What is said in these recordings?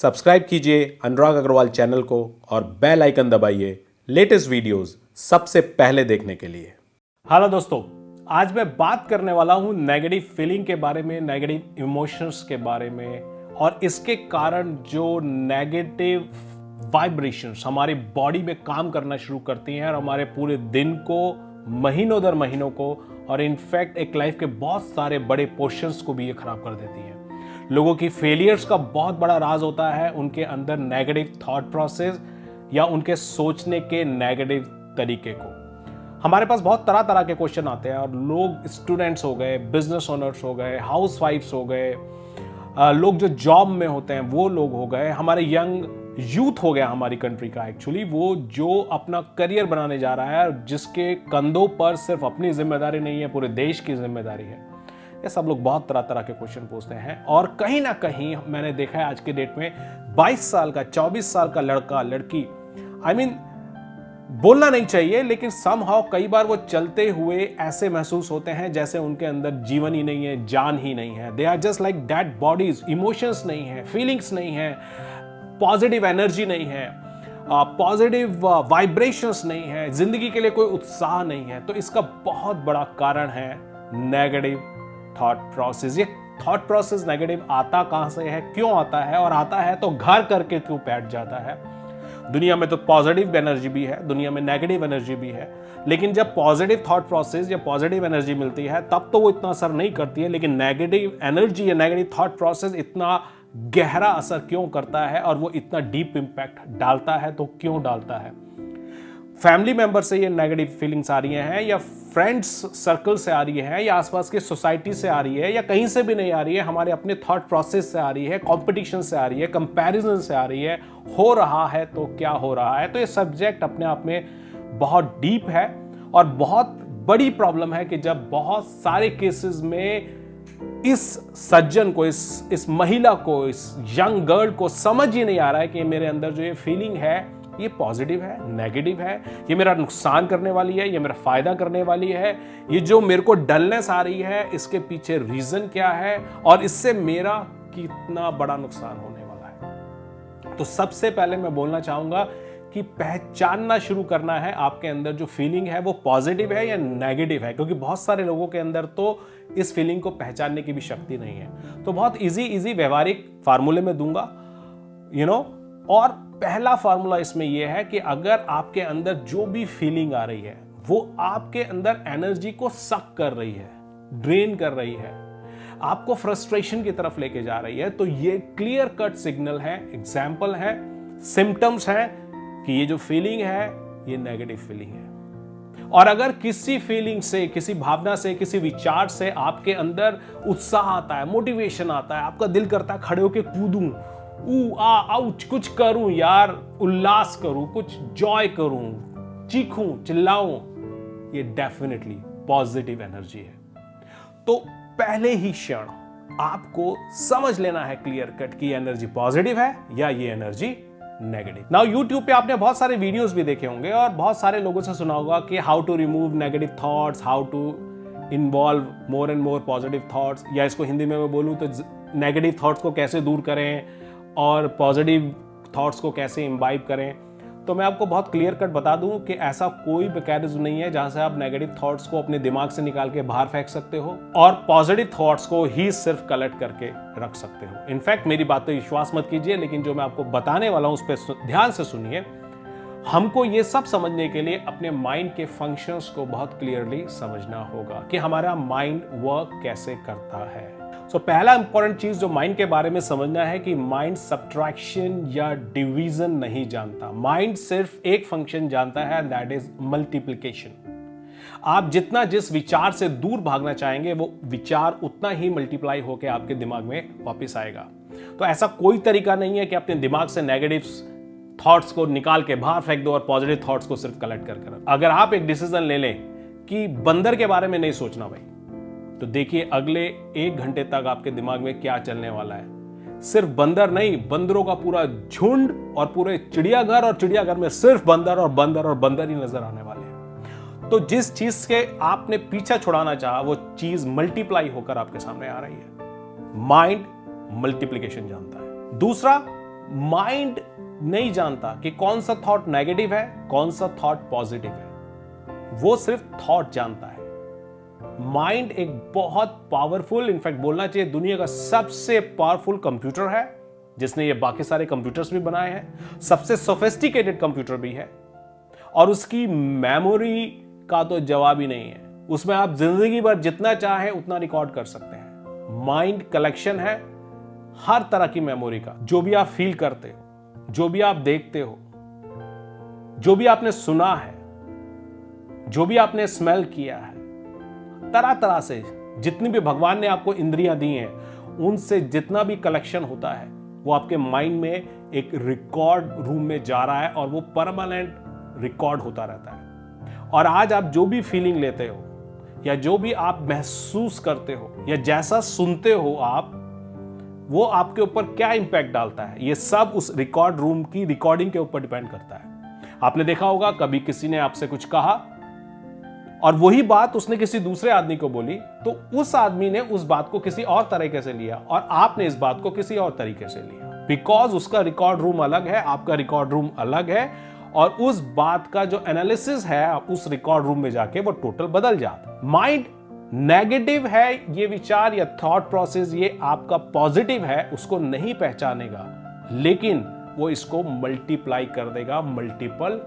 Subscribe कीजिए अनुराग Agarwal channel को और बेल आइकन दबाइए लेटेस्ट वीडियोस सबसे पहले देखने के लिए। हेलो दोस्तों, आज मैं बात करने वाला हूं नेगेटिव फीलिंग के बारे में, नेगेटिव इमोशंस के बारे में और इसके कारण जो नेगेटिव वाइब्रेशंस हमारी बॉडी में काम करना शुरू करती हैं और हमारे पूरे दिन को, महीनों दर महीनों को और इनफैक्ट एक लाइफ के बहुत सारे बड़े पोर्शंस को भी ये खराब कर देती है। लोगों की फेलियर्स का बहुत बड़ा राज होता है उनके अंदर नेगेटिव थॉट प्रोसेस या उनके सोचने के नेगेटिव तरीके को। हमारे पास बहुत तरह तरह के क्वेश्चन आते हैं और लोग स्टूडेंट्स हो गए, बिजनेस ओनर्स हो गए, हाउस वाइफ्स हो गए, लोग जो जॉब में होते हैं वो लोग हो गए, हमारे यंग यूथ हो गया हमारी कंट्री का एक्चुअली, वो जो अपना करियर बनाने जा रहा है और जिसके कंधों पर सिर्फ अपनी जिम्मेदारी नहीं है, पूरे देश की जिम्मेदारी है। ये सब लोग बहुत तरह तरह के क्वेश्चन पूछते हैं और कहीं ना कहीं मैंने देखा है आज के डेट में 22 साल का, 24 साल का लड़का लड़की, बोलना नहीं चाहिए लेकिन समहाउ कई बार वो चलते हुए ऐसे महसूस होते हैं जैसे उनके अंदर जीवन ही नहीं है, जान ही नहीं है। They are just like dead bodies, emotions नहीं है, फीलिंग्स नहीं है, पॉजिटिव एनर्जी नहीं है, पॉजिटिव वाइब्रेशंस नहीं है, जिंदगी के लिए कोई उत्साह नहीं है। तो इसका बहुत बड़ा कारण है नेगेटिव थॉट प्रोसेस। ये थॉट प्रोसेस नेगेटिव आता कहां से है, क्यों आता है और आता है तो घर करके क्यों बैठ जाता है। दुनिया में तो पॉजिटिव एनर्जी भी है, दुनिया में नेगेटिव एनर्जी भी है, लेकिन जब पॉजिटिव थॉट प्रोसेस या पॉजिटिव एनर्जी मिलती है तब तो वो इतना असर नहीं करती है, लेकिन नेगेटिव एनर्जी या नेगेटिव थॉट प्रोसेस इतना गहरा असर क्यों करता है और वो इतना डीप इंपैक्ट डालता है, तो क्यों डालता है। फैमिली मेंबर से ये नेगेटिव फीलिंग्स आ रही हैं या फ्रेंड्स सर्कल से आ रही है या आसपास की सोसाइटी से आ रही है या कहीं से भी नहीं आ रही है, हमारे अपने थॉट प्रोसेस से आ रही है, कंपटीशन से आ रही है, कंपैरिजन से आ रही है, हो रहा है तो क्या हो रहा है। तो ये सब्जेक्ट अपने आप में बहुत डीप है और बहुत बड़ी प्रॉब्लम है कि जब बहुत सारे केसेस में इस सज्जन को, इस महिला को, इस यंग गर्ल को समझ ही नहीं आ रहा है कि मेरे अंदर जो ये फीलिंग है ये पॉजिटिव है, नेगेटिव है, ये मेरा नुकसान करने वाली है, ये मेरा फायदा करने वाली है, ये जो मेरे को डलनेस आ रही है इसके पीछे रीजन क्या है और इससे मेरा कितना बड़ा नुकसान होने वाला है। तो सबसे पहले मैं बोलना चाहूंगा कि पहचानना शुरू करना है आपके अंदर जो फीलिंग है वो पॉजिटिव है या नेगेटिव है, क्योंकि बहुत सारे लोगों के अंदर तो इस फीलिंग को पहचानने की भी शक्ति नहीं है। तो बहुत इजी व्यवहारिक फार्मूले में दूंगा, और पहला फार्मूला इसमें यह है कि अगर आपके अंदर जो भी फीलिंग आ रही है वो आपके अंदर एनर्जी को सक कर रही है, ड्रेन कर रही है, आपको फ्रस्ट्रेशन की तरफ लेके जा रही है, तो ये क्लियर कट सिग्नल है, एग्जाम्पल है, सिम्टम्स है कि ये जो फीलिंग है ये नेगेटिव फीलिंग है। और अगर किसी फीलिंग से, किसी भावना से, किसी विचार से आपके अंदर उत्साह आता है, मोटिवेशन आता है, आपका दिल करता है खड़े होके कूदूं, आउच, कुछ करूं यार, उल्लास करूं, कुछ जॉय करूं, चीखूं, चिल्लाऊं, ये डेफिनेटली पॉजिटिव एनर्जी है। तो पहले ही क्षण आपको समझ लेना है क्लियर कट कि एनर्जी पॉजिटिव है या ये एनर्जी नेगेटिव। नाउ यूट्यूब पे आपने बहुत सारे वीडियोस भी देखे होंगे और बहुत सारे लोगों से सुना होगा कि how to remove negative thoughts, how to involve more and more positive thoughts, या इसको हिंदी में मैं बोलूं तो नेगेटिव थॉट्स को कैसे दूर करें और पॉजिटिव थॉट्स को कैसे इम्बाइब करें। तो मैं आपको बहुत क्लियर कट बता दूं कि ऐसा कोई मैकेनिज्म नहीं है जहां से आप नेगेटिव थॉट्स को अपने दिमाग से निकाल के बाहर फेंक सकते हो और पॉजिटिव थॉट्स को ही सिर्फ कलेक्ट करके रख सकते हो। इनफैक्ट मेरी बात पे विश्वास मत कीजिए, लेकिन जो मैं आपको बताने वाला हूं उस पर ध्यान से सुनिए। हमको ये सब समझने के लिए अपने माइंड के फंक्शंस को बहुत क्लियरली समझना होगा कि हमारा माइंड वर्क कैसे करता है। पहला इंपॉर्टेंट चीज जो माइंड के बारे में समझना है कि माइंड सब्ट्रैक्शन या डिवीजन नहीं जानता। माइंड सिर्फ एक फंक्शन जानता है, दैट इज मल्टीप्लिकेशन। आप जितना जिस विचार से दूर भागना चाहेंगे वो विचार उतना ही मल्टीप्लाई होकर आपके दिमाग में वापस आएगा। तो ऐसा कोई तरीका नहीं है कि अपने दिमाग से नेगेटिव थॉट्स को निकाल के बाहर फेंक दो और पॉजिटिव थॉट्स को सिर्फ कलेक्ट कर। अगर आप एक डिसीजन ले लें कि बंदर के बारे में नहीं सोचना भाई, तो देखिए अगले 1 घंटे तक आपके दिमाग में क्या चलने वाला है। सिर्फ बंदर नहीं, बंदरों का पूरा झुंड और पूरे चिड़ियाघर, और चिड़ियाघर में सिर्फ बंदर और बंदर और बंदर ही नजर आने वाले हैं। तो जिस चीज के आपने पीछा छुड़ाना चाहा वो चीज मल्टीप्लाई होकर आपके सामने आ रही है। माइंड मल्टीप्लिकेशन जानता है। दूसरा, माइंड नहीं जानता कि कौन सा थॉट नेगेटिव है, कौन सा थॉट पॉजिटिव है। वो सिर्फ थॉट जानता है। माइंड एक बहुत पावरफुल, इनफैक्ट बोलना चाहिए दुनिया का सबसे पावरफुल कंप्यूटर है, जिसने ये बाकी सारे कंप्यूटर्स भी बनाए हैं, सबसे सोफिस्टिकेटेड कंप्यूटर भी है, और उसकी मेमोरी का तो जवाब ही नहीं है। उसमें आप जिंदगी भर जितना चाहे उतना रिकॉर्ड कर सकते हैं। माइंड कलेक्शन है हर तरह की मेमोरी का। जो भी आप फील करते हो, जो भी आप देखते हो, जो भी आपने सुना है, जो भी आपने स्मेल किया है, तरह तरह से जितनी भी भगवान ने आपको इंद्रियां दी हैं, उनसे जितना भी कलेक्शन होता है वो आपके माइंड में एक रिकॉर्ड रूम में जा रहा है और वो परमानेंट रिकॉर्ड होता रहता है। और आज आप जो भी फीलिंग लेते हो, या जो भी आप महसूस करते हो, या जैसा सुनते हो आप, वो आपके ऊपर क्या इंपैक्ट डालता है, ये सब उस रिकॉर्ड रूम की रिकॉर्डिंग के ऊपर डिपेंड करता है। आपने देखा होगा कभी किसी ने आपसे कुछ कहा और वही बात उसने किसी दूसरे आदमी को बोली, तो उस आदमी ने उस बात को किसी और तरीके से लिया और आपने इस बात को किसी और तरीके से लिया, बिकॉज उसका रिकॉर्ड रूम अलग है, आपका रिकॉर्ड रूम अलग है, और उस बात का जो एनालिसिस है उस रिकॉर्ड रूम में जाके वो टोटल बदल जाता है। माइंड नेगेटिव है, ये विचार या थॉट प्रोसेस ये आपका पॉजिटिव है, उसको नहीं पहचानेगा, लेकिन वो इसको मल्टीप्लाई कर देगा मल्टीपल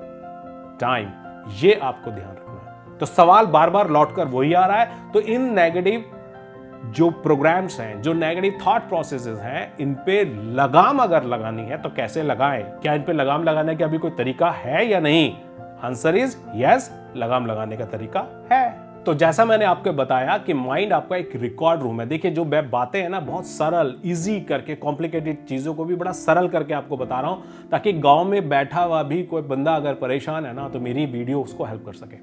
टाइम। ये आपको ध्यान रखना है। तो सवाल बार बार लौटकर वही आ रहा है। तो इन नेगेटिव जो प्रोग्राम्स हैं, जो नेगेटिव थॉट प्रोसेसेस हैं, इन पे लगाम अगर लगानी है तो कैसे लगाएं? क्या इन पे लगाम लगाने का अभी कोई तरीका है या नहीं? आंसर इज यस, लगाम लगाने का तरीका है। तो जैसा मैंने आपको बताया कि माइंड आपका एक रिकॉर्ड रूम है। देखिए, जो बातें हैं ना, बहुत सरल, इजी करके, कॉम्प्लिकेटेड चीजों को भी बड़ा सरल करके आपको बता रहा हूं, ताकि गांव में बैठा हुआ भी कोई बंदा अगर परेशान है ना, तो मेरी वीडियो उसको हेल्प कर सके।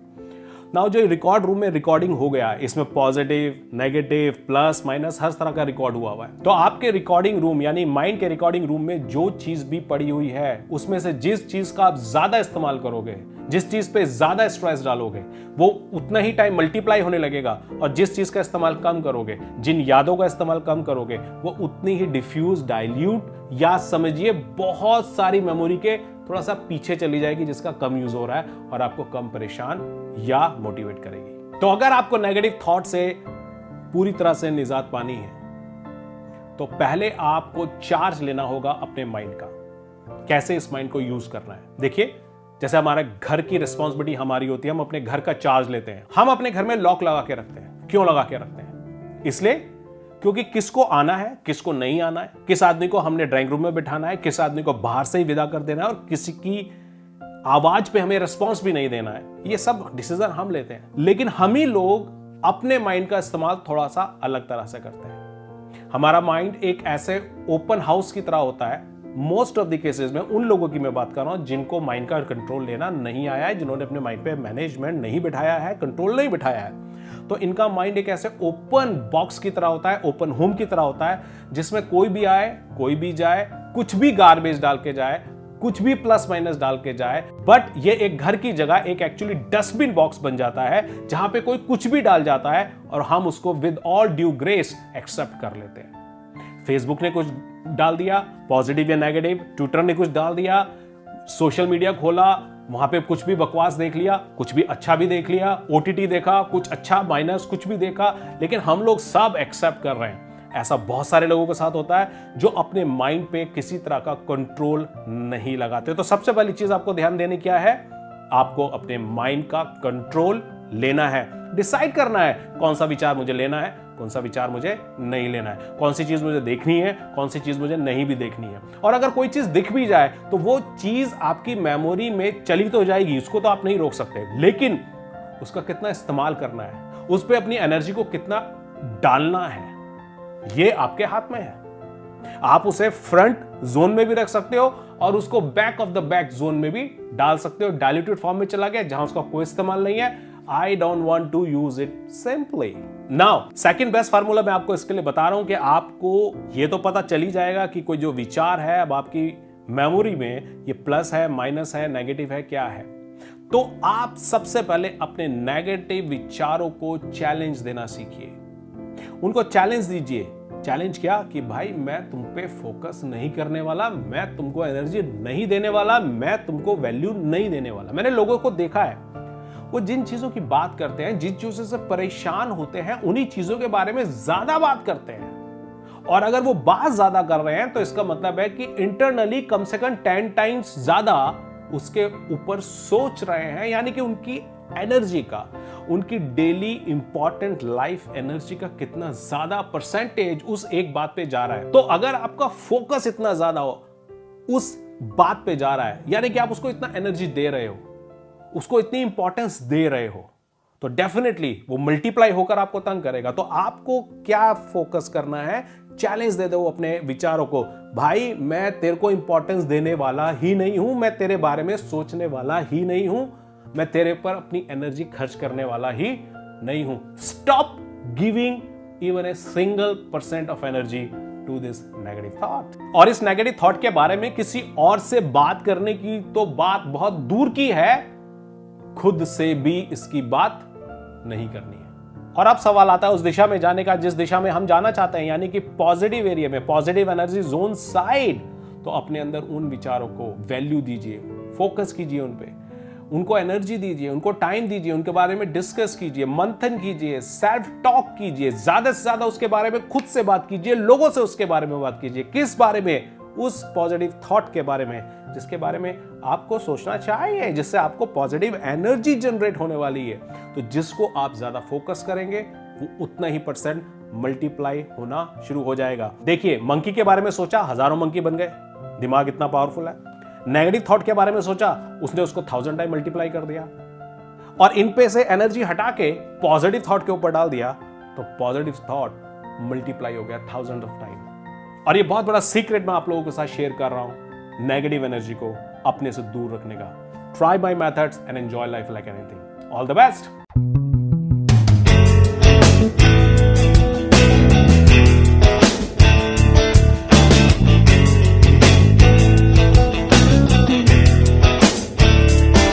नाउ जो रिकॉर्ड रूम में रिकॉर्डिंग हो गया, इसमें पॉजिटिव, नेगेटिव, प्लस, माइनस हर तरह का रिकॉर्ड हुआ है। तो आपके रिकॉर्डिंग रूम यानी माइंड के रिकॉर्डिंग रूम में जो चीज भी पड़ी हुई है, उसमें से जिस चीज का आप ज्यादा इस्तेमाल करोगे, जिस चीज पे ज्यादा स्ट्रेस डालोगे, वो उतना ही टाइम मल्टीप्लाई होने लगेगा, और जिस चीज का इस्तेमाल कम करोगे, जिन यादों का इस्तेमाल कम करोगे, वो उतनी ही डिफ्यूज, डाइल्यूट, या समझिए बहुत सारी मेमोरी के थोड़ा सा पीछे चली जाएगी, जिसका कम यूज हो रहा है और आपको कम परेशान या मोटिवेट करेगी। तो अगर आपको नेगेटिव थॉट से पूरी तरह से निजात पानी है, तो पहले आपको चार्ज लेना होगा अपने माइंड का। कैसे इस माइंड को यूज करना है? देखिए, जैसे हमारे घर की रिस्पॉन्सिबिलिटी हमारी होती है, हम अपने घर का चार्ज लेते हैं। हम अपने घर में लॉक लगा के रखते हैं। क्यों लगा के रखते हैं? इसलिए क्योंकि किसको आना है, किसको नहीं आना है, किस आदमी को हमने ड्राइंग रूम में बिठाना है, किस आदमी को बाहर से ही विदा कर देना है, और किसी की आवाज पे हमें रिस्पॉन्स भी नहीं देना है। ये सब डिसीजन हम लेते हैं। लेकिन हम ही लोग अपने माइंड का इस्तेमाल थोड़ा सा अलग तरह से करते हैं। हमारा माइंड एक ऐसे ओपन हाउस की तरह होता है। मोस्ट ऑफ द केसेस में उन लोगों की मैं बात कर रहा हूं जिनको माइंड का कंट्रोल लेना नहीं आया है, जिन्होंने अपने माइंड पे मैनेजमेंट नहीं बिठाया है, कंट्रोल नहीं बिठाया है। तो इनका माइंड एक ऐसे ओपन बॉक्स की तरह होता है, ओपन होम की तरह होता है, जिसमें कोई भी आए, कोई भी जाए, कुछ भी गार्बेज डाल के जाए, कुछ भी प्लस माइनस डाल के जाए, बट ये एक घर की जगह एक एक्चुअली डस्टबिन बॉक्स बन जाता है, जहां पे कोई कुछ भी डाल जाता है और हम उसको with all due grace accept कर लेते हैं। फेसबुक ने कुछ डाल दिया, पॉजिटिव या नेगेटिव, ट्विटर ने कुछ डाल दिया, सोशल मीडिया खोला, वहां पे कुछ भी बकवास देख लिया, कुछ भी अच्छा भी देख लिया, ओटीटी देखा, कुछ अच्छा माइनस कुछ भी देखा, लेकिन हम लोग सब एक्सेप्ट कर रहे हैं। ऐसा बहुत सारे लोगों के साथ होता है जो अपने माइंड पे किसी तरह का कंट्रोल नहीं लगाते। तो सबसे पहली चीज आपको ध्यान देनी क्या है? आपको अपने माइंड का कंट्रोल लेना है। डिसाइड करना है कौन सा विचार मुझे लेना है, कौन सा विचार मुझे नहीं लेना है, कौन सी चीज मुझे देखनी है, कौन सी चीज मुझे नहीं भी देखनी है। और अगर कोई चीज दिख भी जाए तो वो चीज आपकी मेमोरी में चली तो जाएगी, उसको तो आप नहीं रोक सकते, लेकिन उसका कितना इस्तेमाल करना है, उस पर अपनी एनर्जी को कितना डालना है, ये आपके हाथ में है। आप उसे फ्रंट जोन में भी रख सकते हो और उसको back of the back zone में भी डाल सकते हो। डाइल्यूटेड फॉर्म में चला गया जहां उसका कोई इस्तेमाल नहीं है। I don't want to use it simply. Now, second best formula मैं आपको इसके लिए बता रहा हूं कि आपको ये तो पता चल ही जाएगा कि कोई जो विचार है अब आपकी मेमोरी में ये प्लस है, माइनस है, नेगेटिव है, क्या है। तो आप सबसे पहले अपने नेगेटिव विचारों को चैलेंज देना सीखिए। उनको चैलेंज दीजिए। चैलेंज क्या कि भाई मैं तुम पे फोकस नहीं करने वाला, मैं तुमको एनर्जी नहीं देने वाला, मैं तुमको वैल्यू नहीं देने वाला। मैंने लोगों को देखा है, वो जिन चीजों की बात करते हैं, जिन चीजों से परेशान होते हैं, उन्हीं चीजों के बारे में ज्यादा बात करते हैं। और अगर वो बात ज्यादा कर रहे हैं तो इसका मतलब है कि इंटरनली कम से कम 10 टाइम्स ज्यादा उसके ऊपर सोच रहे हैं, यानी कि उनकी एनर्जी का, उनकी डेली इंपॉर्टेंट लाइफ एनर्जी का कितना ज्यादा परसेंटेज उस एक बात पे जा रहा है। तो अगर आपका फोकस इतना ज्यादा हो, उस बात पे जा रहा है, यानी कि आप उसको इतना एनर्जी दे रहे हो, उसको इतनी इंपॉर्टेंस दे रहे हो, तो डेफिनेटली वो मल्टीप्लाई होकर आपको तंग करेगा। तो आपको क्या फोकस करना है? चैलेंज दे दो अपने विचारों को, भाई मैं तेरे को इंपॉर्टेंस देने वाला ही नहीं हूं, मैं तेरे बारे में सोचने वाला ही नहीं हूं, मैं तेरे पर अपनी एनर्जी खर्च करने वाला ही नहीं हूं। Stop giving even a single % of energy to this negative thought. और इस नेगेटिव थॉट के बारे में किसी और से बात करने की तो बात बहुत दूर की है, खुद से भी इसकी बात नहीं करनी है। और अब सवाल आता है उस दिशा में जाने का जिस दिशा में हम जाना चाहते हैं, यानी कि पॉजिटिव एरिया में, पॉजिटिव एनर्जी जोन साइड। तो अपने अंदर उन विचारों को वैल्यू दीजिए, फोकस कीजिए उन पे, उनको एनर्जी दीजिए, उनको टाइम दीजिए, उनके बारे में डिस्कस कीजिए, मंथन कीजिए, सेल्फ टॉक कीजिए, ज्यादा से ज्यादा उसके बारे में खुद से बात कीजिए, लोगों से उसके बारे में बात कीजिए। किस बारे में? उस पॉजिटिव थॉट के बारे में जिसके बारे में आपको सोचना चाहिए, जिससे आपको पॉजिटिव एनर्जी जनरेट होने वाली है। तो जिसको आप ज्यादा फोकस करेंगे वो उतना ही % मल्टीप्लाई होना शुरू हो जाएगा। देखिए, मंकी के बारे में सोचा, हजारों मंकी बन गए, दिमाग इतना पावरफुल है। नेगेटिव थॉट के बारे में सोचा, उसने उसको 1000 टाइम मल्टीप्लाई कर दिया। और इन पे से एनर्जी हटा के पॉजिटिव थॉट के ऊपर डाल दिया, तो पॉजिटिव थॉट मल्टीप्लाई हो गया 1000 ऑफ टाइम। और ये बहुत बड़ा सीक्रेट मैं आप लोगों के साथ शेयर कर रहा हूं, नेगेटिव एनर्जी को अपने से दूर रखने का। Try my methods and enjoy life like anything. All the best.